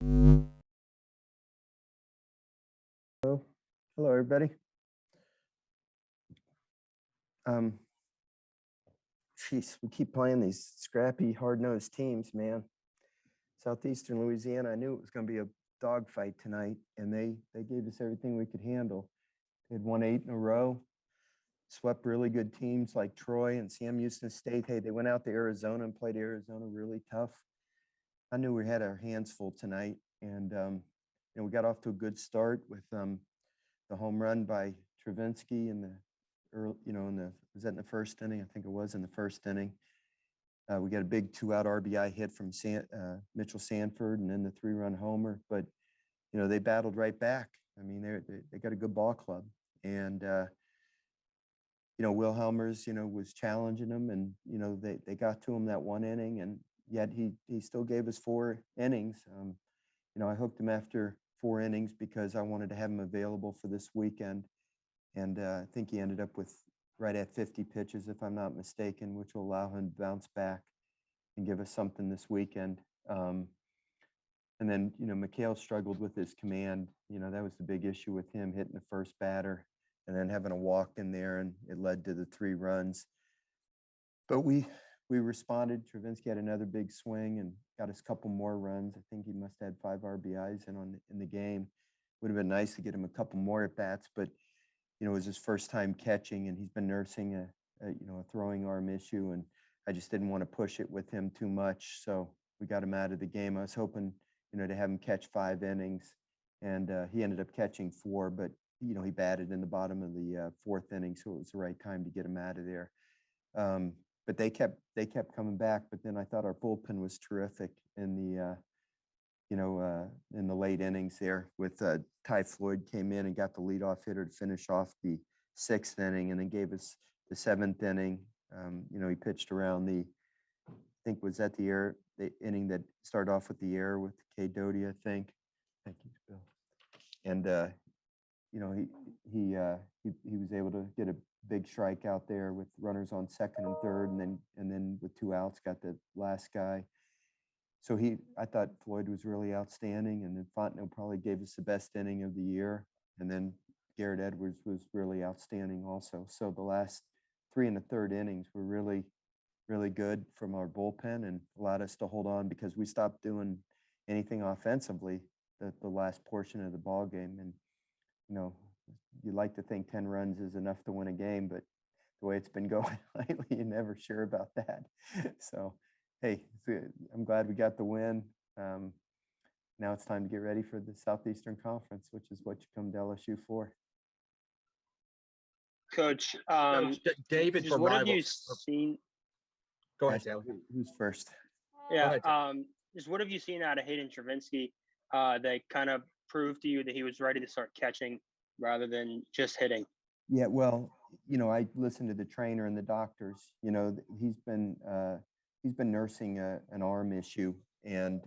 Hello, hello, everybody. Um, we keep playing these scrappy, hard-nosed teams, man. Southeastern Louisiana, I knew it was going to be a dogfight tonight, and they gave us everything we could handle. They had won 8 in a row, swept really good teams like Troy and Sam Houston State. Hey, they went out to Arizona and played Arizona really tough. I knew we had our hands full tonight, and we got off to a good start with the home run by Travinsky in the early, was that in the first inning? I think it was in the first inning. We got a big 2-out RBI hit from Mitchell Sanford, and then the 3-run homer. But they battled right back. I mean, they got a good ball club, and Will Helmers, was challenging them, and they got to him that one inning, and yet he still gave us 4 innings. I hooked him after 4 innings because I wanted to have him available for this weekend. And I think he ended up with right at 50 pitches, if I'm not mistaken, which will allow him to bounce back and give us something this weekend. And then, McHale struggled with his command. That was the big issue with him, hitting the first batter and then having a walk in there, and it led to the 3 runs. But we responded. Travinsky had another big swing and got us a couple more runs. I think he must have had 5 RBIs in the game. Would have been nice to get him a couple more at bats, but it was his first time catching, and he's been nursing a throwing arm issue, and I just didn't want to push it with him too much. So we got him out of the game. I was hoping, to have him catch 5 innings, and he ended up catching 4, but, he batted in the bottom of the 4th inning, so it was the right time to get him out of there. But they kept coming back, but then I thought our bullpen was terrific in the in the late innings there with Ty Floyd came in and got the leadoff hitter to finish off the 6th inning, and then gave us the 7th inning. He pitched around I think was that the inning that started off with the error with K. Doty, I think. Thank you, Bill. And he was able to get a big strikeout there with runners on second and third, and then with 2 outs got the last guy. So I thought Floyd was really outstanding, and then Fontenot probably gave us the best inning of the year, and then Garrett Edwards was really outstanding also. So the last 3 and the 3rd innings were really, really good from our bullpen and allowed us to hold on because we stopped doing anything offensively the last portion of the ball game. And you like to think 10 runs is enough to win a game, but the way it's been going lately, you're never sure about that. So. Hey, I'm glad we got the win. Now it's time to get ready for the Southeastern Conference, which is what you come to LSU for. Coach, David, just what have you seen? Go ahead, Taylor. Who's first? Yeah, just what have you seen out of Hayden Travinsky that kind of proved to you that he was ready to start catching rather than just hitting? Yeah, well, I listened to the trainer and the doctors. He's been nursing an arm issue, and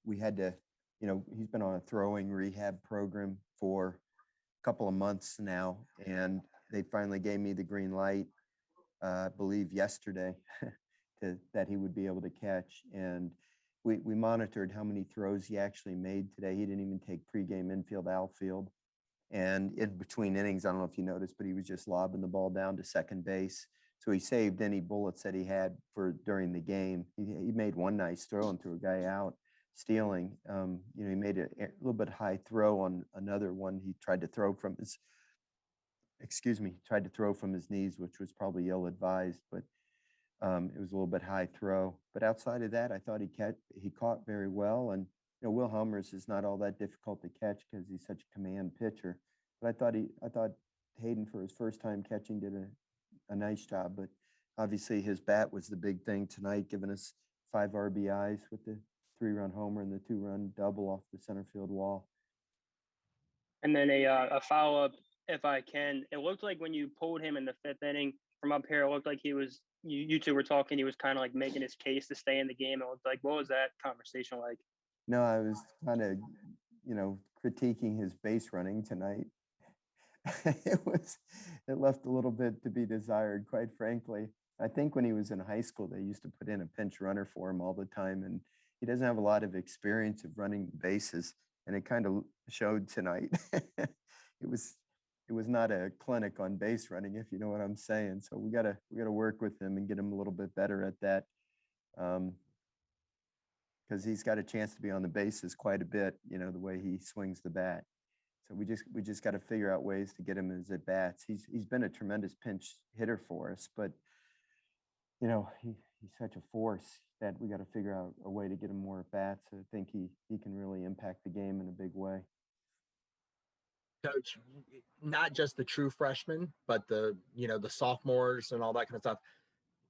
we had to, he's been on a throwing rehab program for a couple of months now, and they finally gave me the green light, I believe yesterday, that he would be able to catch. And we monitored how many throws he actually made today. He didn't even take pregame infield, outfield. And in between innings, I don't know if you noticed, but he was just lobbing the ball down to second base. So he saved any bullets that he had during the game. He made one nice throw and threw a guy out stealing. He made a little bit high throw on another one. He tried to throw from his knees, which was probably ill-advised, but it was a little bit high throw. But outside of that, I thought he caught very well. And Will Helmers is not all that difficult to catch because he's such a command pitcher. But I thought Hayden, for his first time catching, did a nice job. But obviously his bat was the big thing tonight, giving us 5 RBIs with the 3-run homer and the 2-run double off the center field wall. And then a follow-up, if I can. It looked like when you pulled him in the 5th inning from up here, it looked like he was, you two were talking, he was kind of like making his case to stay in the game. It looked like, what was that conversation like? No, I was kind of, critiquing his base running tonight. It left a little bit to be desired, quite frankly. I think when he was in high school, they used to put in a pinch runner for him all the time, and he doesn't have a lot of experience of running the bases, and it kind of showed tonight. It was not a clinic on base running, if you know what I'm saying. So we gotta work with him and get him a little bit better at that, because he's got a chance to be on the bases quite a bit. You know, the way he swings the bat. So we just got to figure out ways to get him his at bats. He's been a tremendous pinch hitter for us, but you know he's such a force that we got to figure out a way to get him more at bats. I think he can really impact the game in a big way. Coach, not just the true freshmen, but the sophomores and all that kind of stuff.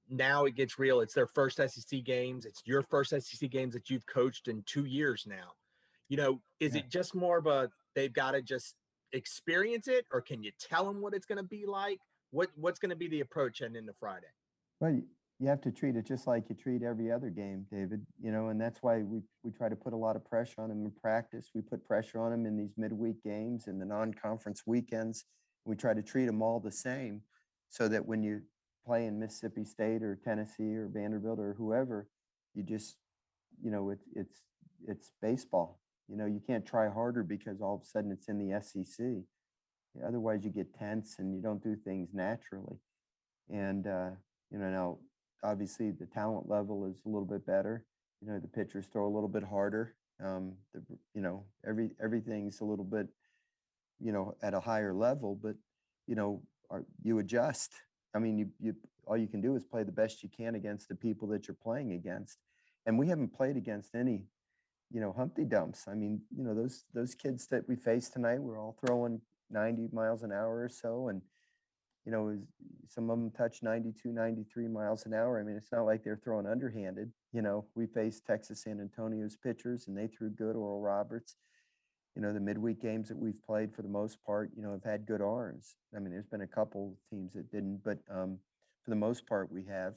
Now it gets real. It's their first SEC games. It's your first SEC games that you've coached in 2 years now. Is Yeah. it just more of a they've got to just experience it, or can you tell them what it's going to be like? What's going to be the approach heading into Friday? Well, you have to treat it just like you treat every other game, David. You know, and that's why we try to put a lot of pressure on him in practice. We put pressure on him in these midweek games and the non-conference weekends. We try to treat them all the same, so that when you play in Mississippi State or Tennessee or Vanderbilt or whoever, you just, you know, it's baseball. You know, you can't try harder because all of a sudden it's in the SEC. Otherwise, you get tense and you don't do things naturally. And you know, now obviously the talent level is a little bit better. You know, the pitchers throw a little bit harder. You know, everything's a little bit, you know, at a higher level, but you know, you adjust. I mean, you all you can do is play the best you can against the people that you're playing against, and we haven't played against any, you know, Humpty Dumps. I mean, you know, those kids that we faced tonight were all throwing 90 miles an hour or so, and you know, some of them touch 92, 93 miles an hour. I mean, it's not like they're throwing underhanded. You know, we faced Texas San Antonio's pitchers and they threw good. Oral Roberts. You know, the midweek games that we've played for the most part, you know, have had good arms. I mean, there's been a couple teams that didn't, but for the most part, we have.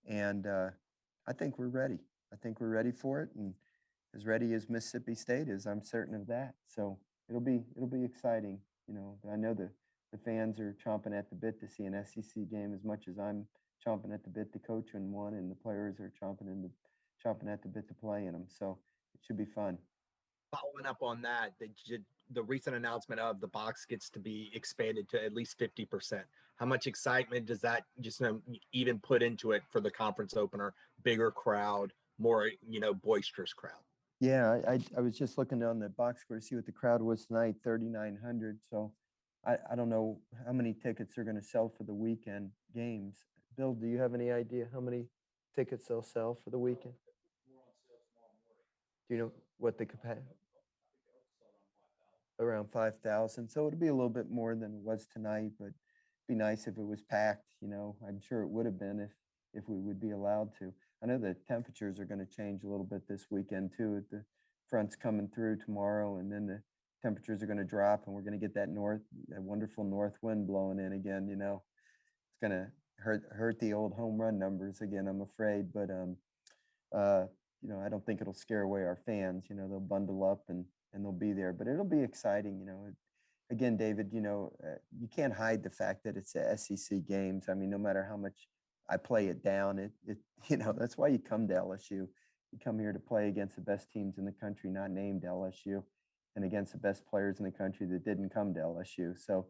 And I think we're ready. I think we're ready for it, and as ready as Mississippi State is, I'm certain of that. So it'll be exciting. You know, I know the fans are chomping at the bit to see an SEC game as much as I'm chomping at the bit to coach in one, and the players are chomping at the bit to play in them. So it should be fun. Following up on that, the recent announcement of the box gets to be expanded to at least 50%. How much excitement does that just even put into it for the conference opener? Bigger crowd, more boisterous crowd. Yeah, I was just looking on the box score to see what the crowd was tonight, 3,900. So I don't know how many tickets they're going to sell for the weekend games. Bill, do you have any idea how many tickets they'll sell for the weekend? Do you know what the capacity? Around 5,000. So it'll be a little bit more than it was tonight, but it'd be nice if it was packed. You know, I'm sure it would have been if we would be allowed to. I know the temperatures are going to change a little bit this weekend too. The front's coming through tomorrow, and then the temperatures are going to drop, and we're going to get that wonderful north wind blowing in again. You know, it's going to hurt the old home run numbers again, I'm afraid. But you know, I don't think it'll scare away our fans. You know, they'll bundle up and they'll be there. But it'll be exciting. You know, again, David, you know, you can't hide the fact that it's a SEC games. I mean, no matter how much I play it down, it you know, that's why you come to LSU. You come here to play against the best teams in the country, not named LSU, and against the best players in the country that didn't come to LSU. So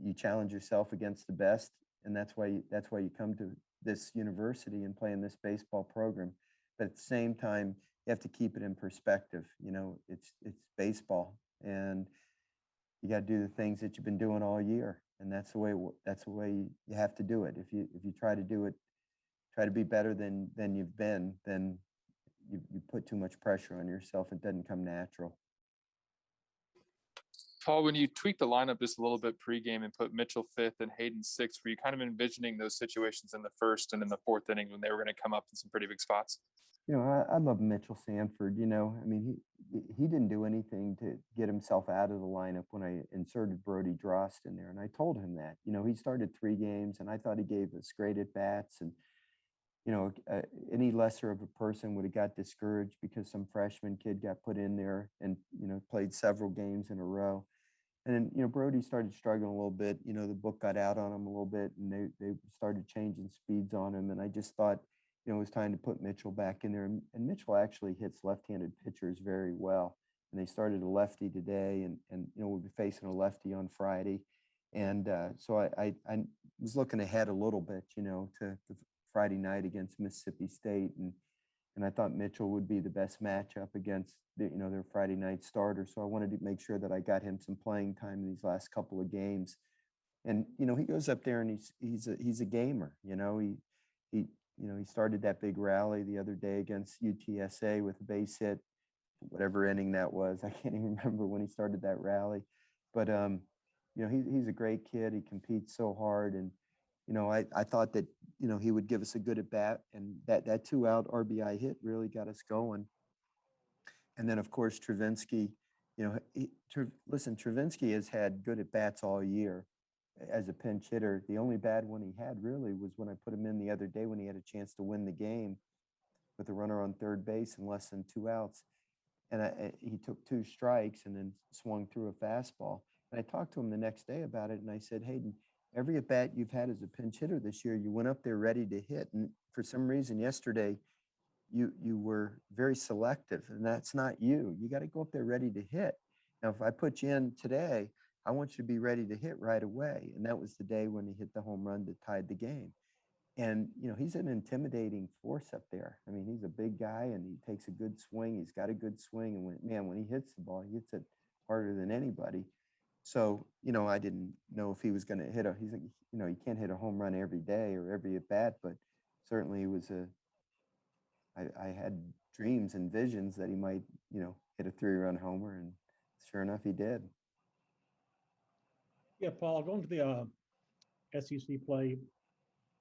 you challenge yourself against the best, and that's why you come to this university and play in this baseball program. But at the same time, you have to keep it in perspective. You know, it's baseball, and you got to do the things that you've been doing all year, and that's the way you have to do it. If you try to do it, try to be better than you've been, then you put too much pressure on yourself. It doesn't come natural. Paul, when you tweak the lineup just a little bit pregame and put Mitchell fifth and Hayden sixth, were you kind of envisioning those situations in the first and in the fourth inning when they were going to come up in some pretty big spots? You know, I love Mitchell Sanford. You know, I mean, he didn't do anything to get himself out of the lineup when I inserted Brody Drost in there, and I told him that. You know, he started 3 games, and I thought he gave us great at bats, and you know, any lesser of a person would have got discouraged because some freshman kid got put in there and, you know, played several games in a row. And then, you know, Brody started struggling a little bit. You know, the book got out on him a little bit, and they started changing speeds on him. And I just thought it was time to put Mitchell back in there. And Mitchell actually hits left-handed pitchers very well. And they started a lefty today, and we'll be facing a lefty on Friday. And so I was looking ahead a little bit, to the Friday night against Mississippi State, and I thought Mitchell would be the best matchup against their Friday night starter. So I wanted to make sure that I got him some playing time in these last couple of games. And he goes up there and he's a gamer. He started that big rally the other day against UTSA with a base hit, whatever inning that was. I can't even remember when he started that rally, but he's a great kid. He competes so hard, and I thought that he would give us a good at bat, and that 2-out RBI hit really got us going. And then of course Travinsky, Travinsky has had good at bats all year as a pinch hitter. The only bad one he had really was when I put him in the other day when he had a chance to win the game with a runner on third base and less than 2 outs. And he took 2 strikes and then swung through a fastball. And I talked to him the next day about it, and I said, Hayden, every at bat you've had as a pinch hitter this year, you went up there ready to hit. And for some reason yesterday, you were very selective, and that's not you. You got to go up there ready to hit. Now, if I put you in today, I want you to be ready to hit right away. And that was the day when he hit the home run that tied the game. And, he's an intimidating force up there. I mean, he's a big guy and he takes a good swing. He's got a good swing. And when he hits the ball, he hits it harder than anybody. So, I didn't know if he was going to hit he's like, you can't hit a home run every day or every at bat, but certainly it was I had dreams and visions that he might, hit a 3-run homer, and sure enough, he did. Yeah, Paul, going to the SEC play,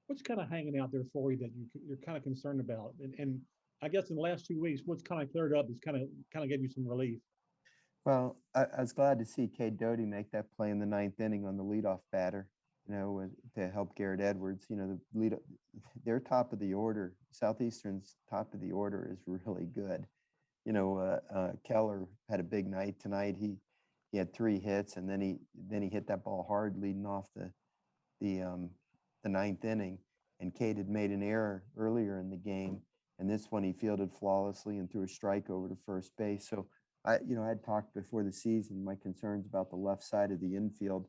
what's kind of hanging out there for you that you're kind of concerned about? And I guess in the last 2 weeks, what's kind of cleared up is kind of gave you some relief. Well, I was glad to see Cade Doty make that play in the 9th inning on the leadoff batter, to help Garrett Edwards. Their top of the order, Southeastern's top of the order is really good. Keller had a big night tonight. He had 3 hits, and then he hit that ball hard leading off the 9th inning. And Cade had made an error earlier in the game, and this one he fielded flawlessly and threw a strike over to first base. So I'd talked before the season my concerns about the left side of the infield,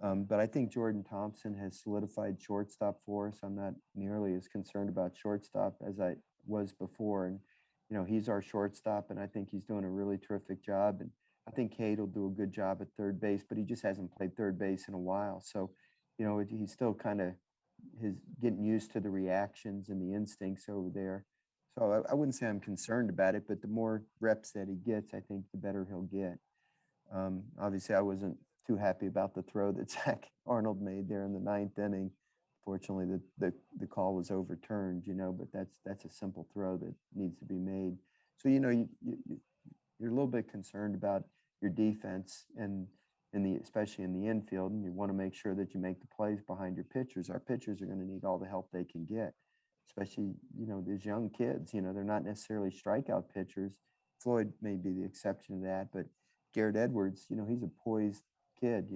but I think Jordan Thompson has solidified shortstop for us. I'm not nearly as concerned about shortstop as I was before, and he's our shortstop, and I think he's doing a really terrific job. And I think Cade will do a good job at third base, but he just hasn't played third base in a while. So, he's still kind of getting used to the reactions and the instincts over there. So I wouldn't say I'm concerned about it, but the more reps that he gets, I think the better he'll get. Obviously, I wasn't too happy about the throw that Zach Arnold made there in the 9th inning. Fortunately, the call was overturned, but that's a simple throw that needs to be made. So, you're a little bit concerned about your defense and especially in the infield, and you want to make sure that you make the plays behind your pitchers. Our pitchers are going to need all the help they can get, especially, these young kids. They're not necessarily strikeout pitchers. Floyd may be the exception to that, but Garrett Edwards, he's a poised kid.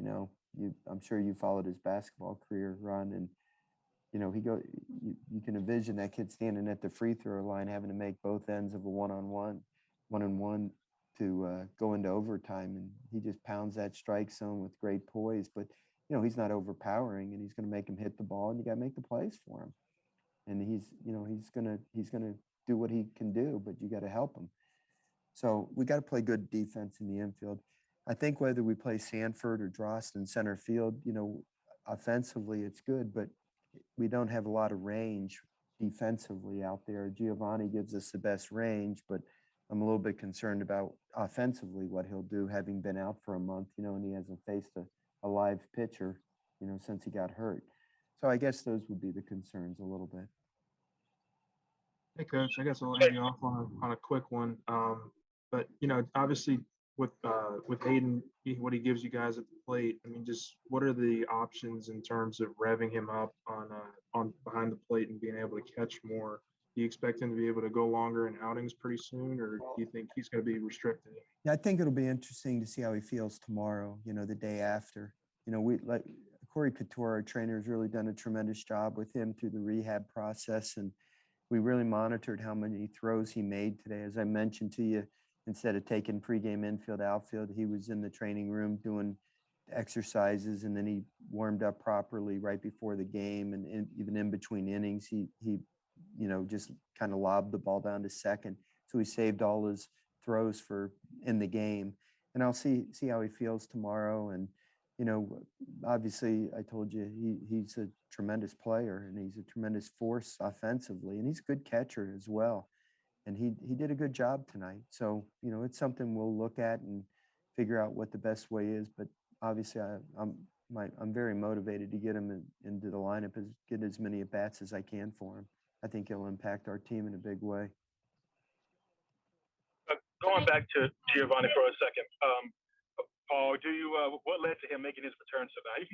I'm sure you followed his basketball career, Ron, and you can envision that kid standing at the free throw line having to make both ends of a one-on-one to go into overtime, and he just pounds that strike zone with great poise. But he's not overpowering, and he's going to make him hit the ball, and you got to make the plays for him. And he's gonna do what he can do, but you got to help him. So we got to play good defense in the infield. I think whether we play Sanford or Drost in center field, offensively it's good, but we don't have a lot of range defensively out there. Giovanni gives us the best range, but I'm a little bit concerned about offensively what he'll do, having been out for a month, and he hasn't faced a live pitcher, since he got hurt. So I guess those would be the concerns a little bit. Hey, Coach, I guess I'll end you off on a quick one. But obviously with Hayden, what he gives you guys at the plate, I mean, just what are the options in terms of revving him up on behind the plate and being able to catch more? Do you expect him to be able to go longer in outings pretty soon, or do you think he's going to be restricted? Yeah, I think it'll be interesting to see how he feels tomorrow, the day after. Corey Couture, our trainer, has really done a tremendous job with him through the rehab process. And, we really monitored how many throws he made today. As I mentioned to you, instead of taking pregame infield, outfield, he was in the training room doing exercises, and then he warmed up properly right before the game, and even in between innings, he just kind of lobbed the ball down to second. So he saved all his throws for in the game. And I'll see how he feels tomorrow. And, obviously I told you he's a tremendous player, and he's a tremendous force offensively, and he's a good catcher as well. And he did a good job tonight. So, it's something we'll look at and figure out what the best way is. But obviously I'm very motivated to get him into the lineup, get as many at bats as I can for him. I think he'll impact our team in a big way. Going back to Giovanni for a second, Paul, what led to him making his return tonight?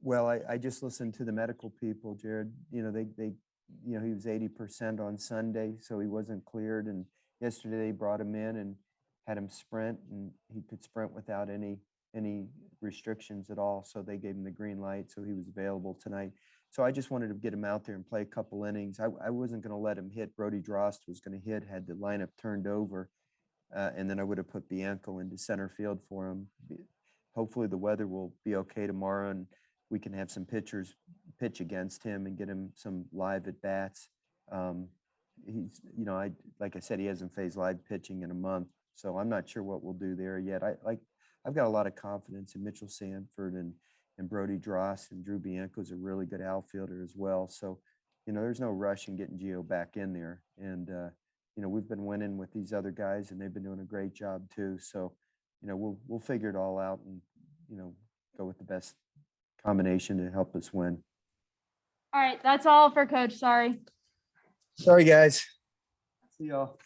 Well, I just listened to the medical people, Jared. He was 80% on Sunday, so he wasn't cleared. And yesterday they brought him in and had him sprint, and he could sprint without any restrictions at all. So they gave him the green light, so he was available tonight. So I just wanted to get him out there and play a couple innings. I wasn't going to let him hit. Brody Drost was going to hit had the lineup turned over, and then I would have put Bianco into center field for him. Hopefully the weather will be okay tomorrow, and we can have some pitchers pitch against him and get him some live at bats. He's, like I said, he hasn't faced live pitching in a month, so I'm not sure what we'll do there yet. I've got a lot of confidence in Mitchell Sanford and Brody Drost, and Drew Bianco's a really good outfielder as well. So, there's no rush in getting Gio back in there. And, we've been winning with these other guys, and they've been doing a great job too. So, we'll figure it all out and, go with the best combination to help us win. All right, that's all for Coach. Sorry. Sorry, guys. See y'all.